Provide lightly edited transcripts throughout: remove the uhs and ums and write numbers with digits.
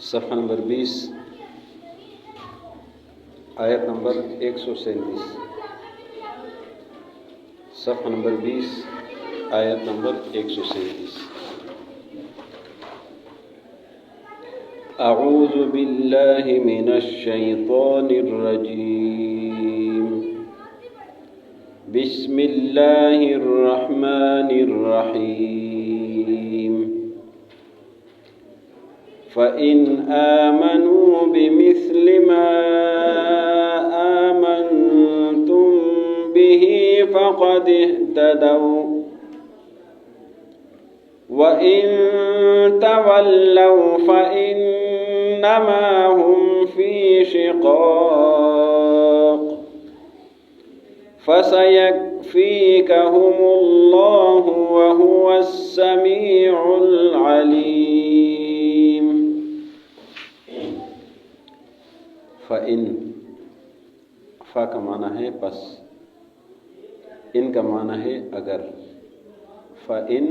صفحہ نمبر 20 آیت نمبر 137. صفحہ نمبر 20 آیت نمبر 137. اعوذ باللہ من الشیطان الرجیم. بسم اللہ الرحمن الرحیم. فَإِنْ آمَنُوا بِمِثْلِ مَا آمَنْتُمْ بِهِ فَقَدِ اهْتَدَوْا وَإِنْ تَوَلَّوْا فَإِنَّمَا هُمْ فِي شِقَاقٍ فَسَيَكْفِيكَهُمُ اللَّهُ وَهُوَ السَّمِيعُ الْعَلِيمُ. فَإِن فا کا معنی ہے پس، ان کا معنی ہے اگر. فَإِن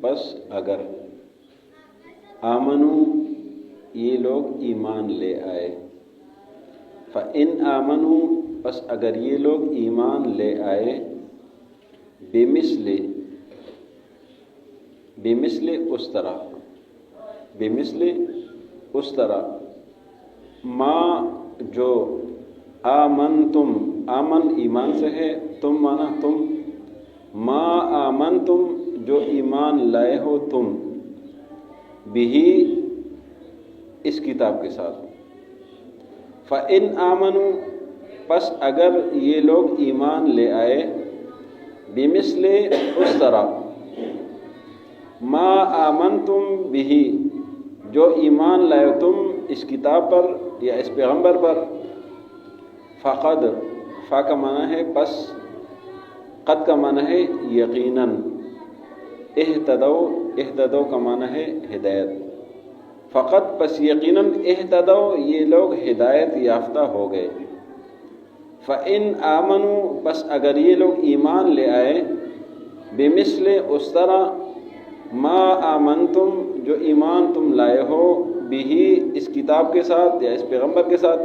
پس اگر، آمنو یہ لوگ ایمان لے آئے. فَإِن آمنو پس اگر یہ لوگ ایمان لے آئے، بمثل اس طرح، بمثل اس طرح، ما جو، آمنتم آمن ایمان سے ہے، تم مانا تم، ما آمنتم جو ایمان لائے ہو تم، بھی اس کتاب کے ساتھ. فَإِنْ آمنوا پس اگر یہ لوگ ایمان لے آئے، بمثل اس طرح، ما آمنتم بھی جو ایمان لائے تم اس کتاب پر یا اس پیغمبر پر. فقد فا کا معنی ہے پس، قد کا معنی ہے یقیناً، اہتدو کا معنی ہے ہدایت. فقط پس یقیناً، اہتدو یہ لوگ ہدایت یافتہ ہو گئے. فَإِنْ آمنوا پس اگر یہ لوگ ایمان لے آئے، بمثل اس طرح، ما آمنتم جو ایمان تم لائے ہو، بھی اس کتاب کے ساتھ یا اس پیغمبر کے ساتھ.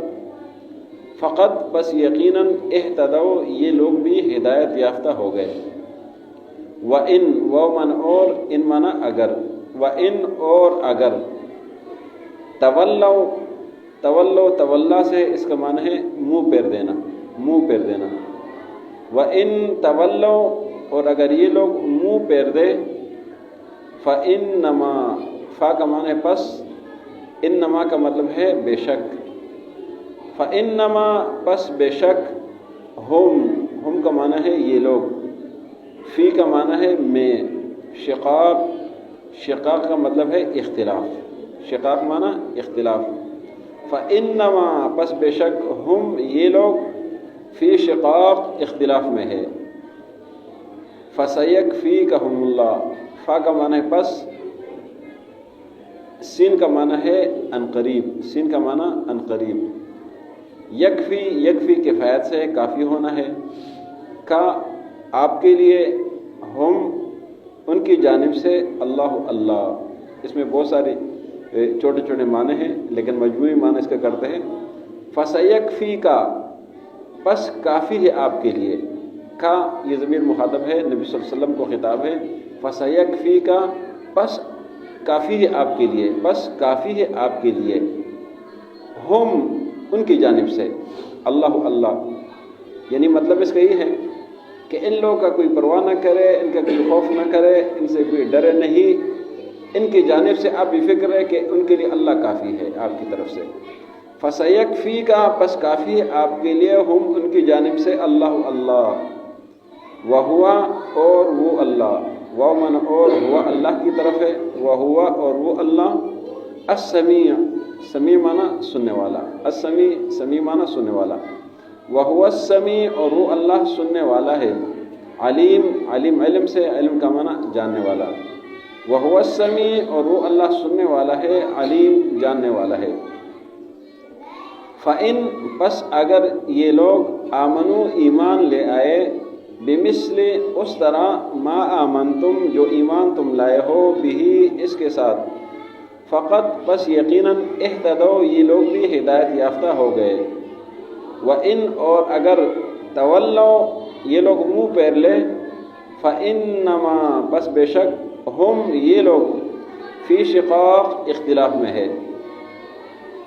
فقط پس یقیناً، اہتدو یہ لوگ بھی ہدایت یافتہ ہو گئے. وَإِن وہ من اور، ان مانا اگر، وَإِن اور اگر، تولا سے اس کا معنی ہے منہ پھیر دینا، منہ پھیر دینا. وَإِن تولوا اور اگر یہ لوگ منہ پھیر دے، فَإِنَّمَا فا کا معنی ہے پس، انما کا مطلب ہے بے شک. فَإِنَّمَا پس بے شک، ہم کا معنی ہے یہ لوگ، فی کا معنی ہے میں، شقاق کا مطلب ہے اختلاف، شقاق معنی اختلاف. فَإِنَّمَا پس بے شک، ہم یہ لوگ، فی شقاق اختلاف میں ہے. فَسَيَكْفِيكَهُمُ اللَّهُ فا کا معنی ہے پس، سین کا معنی ہے عنقریب، سین کا معنی عنقریب. یکفی کفایت سے کافی ہونا ہے، کا آپ کے لیے، ہم ان کی جانب سے، اللہ اللہ. اس میں بہت سارے چھوٹے چھوٹے معنی ہیں لیکن مجموعی معنی اس کا کرتے ہیں. فَسَيَكْفِيكَ پس کافی ہے آپ کے لیے، کا یہ ضمیر مخاطب ہے، نبی صلی اللہ علیہ وسلم کو خطاب ہے. فَسَيَكْفِيكَ پس کافی ہے آپ کے لیے، بس کافی ہے آپ کے لیے، ہم ان کی جانب سے، اللہ اللہ. یعنی مطلب اس کا یہ ہے کہ ان لوگوں کا کوئی پرواہ نہ کرے، ان کا کوئی خوف نہ کرے، ان سے کوئی ڈرے نہیں، ان کی جانب سے آپ بھی فکر ہے کہ ان کے لیے اللہ کافی ہے آپ کی طرف سے. فَسَيَكْفِيكَ پس کافی ہے آپ کے لیے، ہم ان کی جانب سے، اللہ اللہ. وَهُوَ اور وہ اللہ، وَمَنْ اور ہوا اللہ کی طرف ہے، وَهُوَ اور وہ اللہ، السمیع سمیع معنی سننے والا، سمیع معنی سننے والا. وَهُوَ السمیع اور وہ اللہ سننے والا ہے. علیم علم سے، علم کا معنی جاننے والا. وَهُوَ السمیع اور وہ اللہ سننے والا ہے، علیم جاننے والا ہے. فَإِن پس اگر یہ لوگ، آمنو ایمان لے آئے، بمثل اس طرح، ما آمنتم جو ایمان تم لائے ہو، بھی اس کے ساتھ، فقط بس یقیناً اہتدوا یہ لوگ بھی ہدایت یافتہ ہو گئے، وَإِنْ اور اگر تولوا یہ لوگ منہ پھیر لے، فَإِنَّمَا بس بے شک ہم یہ لوگ فی شقاق اختلاف میں ہے،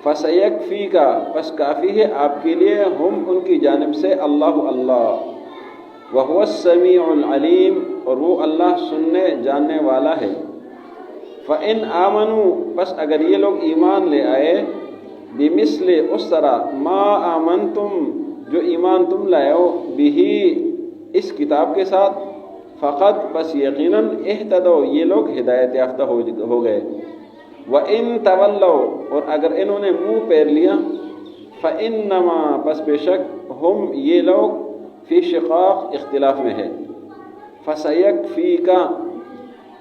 فَسَيَكْفِيكَ بس کافی ہے آپ کے لیے ہم ان کی جانب سے اللہ اللہ، وَهُوَ السَّمِيعُ الْعَلِيمُ اور وہ اللہ سننے جاننے والا ہے۔ فَإِنْ آمَنُوا بس اگر یہ لوگ ایمان لے آئے، بِمِثْلِ اس طرح ما آمنتم جو ایمان تم لائے ہو، بِہِ اس کتاب کے ساتھ، فقط بس یقیناً اہتدوا یہ لوگ ہدایت یافتہ ہو گئے، وَإِنْ تَوَلَّوْا اور اگر انہوں نے منہ پھیر لیا، فَإِنَّمَا بس بے شک ہم یہ لوگ فی شقاق اختلاف میں ہے، فَسَيَكْفِيكَ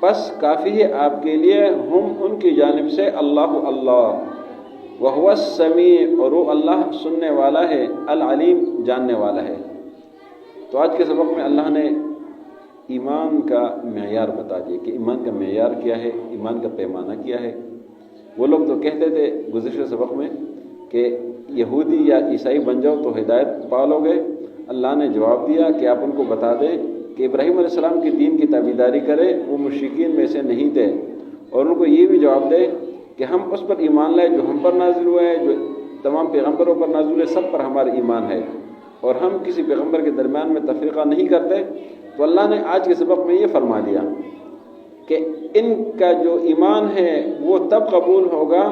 بس کافی ہے آپ کے لیے ہم ان کی جانب سے اللہ اللہ، وَهُوَ السَّمِيعُ اور وہ اللہ سننے والا ہے، العلیم جاننے والا ہے۔ تو آج کے سبق میں اللہ نے ایمان کا معیار بتا دیا کہ ایمان کا معیار کیا ہے، ایمان کا پیمانہ کیا ہے۔ وہ لوگ تو کہتے تھے گزشتہ سبق میں کہ یہودی یا عیسائی بن جاؤ تو ہدایت پالو گے۔ اللہ نے جواب دیا کہ آپ ان کو بتا دیں کہ ابراہیم علیہ السلام کی دین کی تابعداری کرے، وہ مشرکین میں سے نہیں تھے، اور ان کو یہ بھی جواب دے کہ ہم اس پر ایمان لائے جو ہم پر نازل ہوا ہے، جو تمام پیغمبروں پر نازل ہوئے، سب پر ہمارا ایمان ہے، اور ہم کسی پیغمبر کے درمیان میں تفریقہ نہیں کرتے۔ تو اللہ نے آج کے سبق میں یہ فرما دیا کہ ان کا جو ایمان ہے وہ تب قبول ہوگا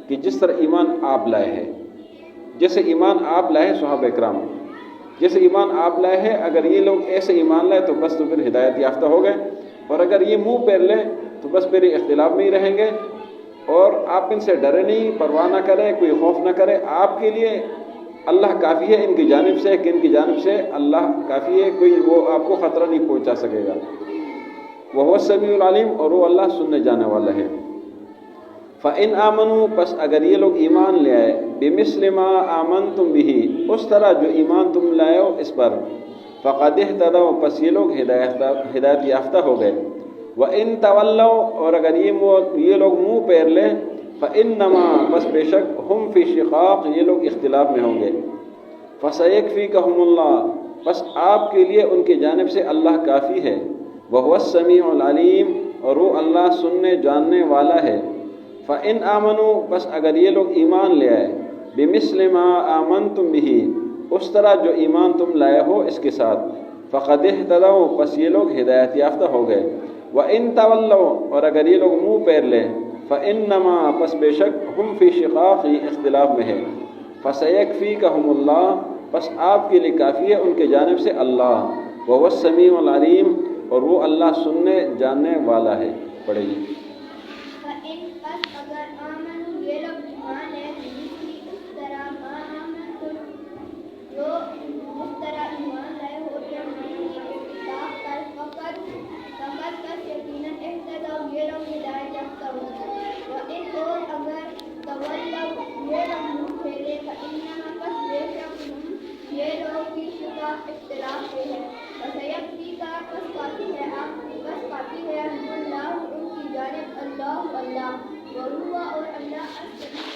کہ جس طرح ایمان آپ لائے ہیں، جیسے ایمان آپ لائے ہیں صحابہ اکرام، جیسے ایمان آپ لائے ہیں، اگر یہ لوگ ایسے ایمان لائے تو بس تو پھر ہدایت یافتہ ہو گئے، اور اگر یہ منہ پھیر لیں تو بس پھر اختلاف میں ہی رہیں گے، اور آپ ان سے ڈرے نہیں، پرواہ نہ کریں، کوئی خوف نہ کریں، آپ کے لیے اللہ کافی ہے ان کی جانب سے، کہ ان کی جانب سے اللہ کافی ہے، کوئی وہ آپ کو خطرہ نہیں پہنچا سکے گا۔ وَهُوَ السَّمِيعُ الْعَلِيمُ اور وہ اللہ سننے جانے والا ہے۔ فَإِنْ آمَنُوا پس اگر یہ لوگ ایمان لے آئے، بِمِثْلِ مَا آمَنْتُمْ بِهِ اس طرح جو ایمان تم لائے ہو اس پر، فَقَدِ اهْتَدَوْا پس یہ لوگ ہدایت یافتہ ہو گئے، وَإِنْ تَوَلَّوْا اور اگر یہ لوگ منہ پھیر لیں، فَإِنَّمَا بس بے شک ہم فی شقاق یہ لوگ اختلاف میں ہوں گے، فَسَيَكْفِيكَهُمُ اللَّهُ بس آپ کے لیے ان کی جانب سے اللہ کافی ہے، وَهُوَ السَّمِيعُ الْعَلِيمُ اور وہ اللہ سننے جاننے والا ہے۔ فَإِنْ آمَنُوا بس اگر یہ لوگ ایمان لے آئے، بِمِثْلِ مَا آمَنْتُمْ بِهِ اس طرح جو ایمان تم لائے ہو اس کے ساتھ، فَقَدِ اهْتَدَوْا پس یہ لوگ ہدایت یافتہ ہو گئے، وَإِنْ تَوَلَّوْا اور اگر یہ لوگ منہ پھیر لیں، فَإِنَّمَا پس بے شک ہم فی شقاق اختلاف میں ہے، فَسَيَكْفِيكَهُمُ اللَّهُ پس آپ کے لیے کافی ہے ان کے جانب سے اللہ، وَهُوَ السَّمِيعُ الْعَلِيمُ اور وہ اللہ سننے جاننے والا ہے۔ پڑھیے۔ فَإِنْ پس اگر آمنوا یہ لوگ ایمان لے بِمِثْلِ اس طرح ما آمنتم جو اس طرح ایمان لائے ہو یا کتاب پر، فقط بس یقیناً اہتدوا یہ لوگ ہدایت یافتہ ہو گئے، وَإِنْ اور اگر تولوا یہ لوگ منہ پھیرے، فَإِنَّمَا پس بے شک ہم یہ لوگ فی شقاق اختلاف میں ہیں، فَسَيَكْفِيكَ پس کافی ہے ہم اللہ ان کی جانب اللہ اللہ، وَهُوَ اور اللہ السمیع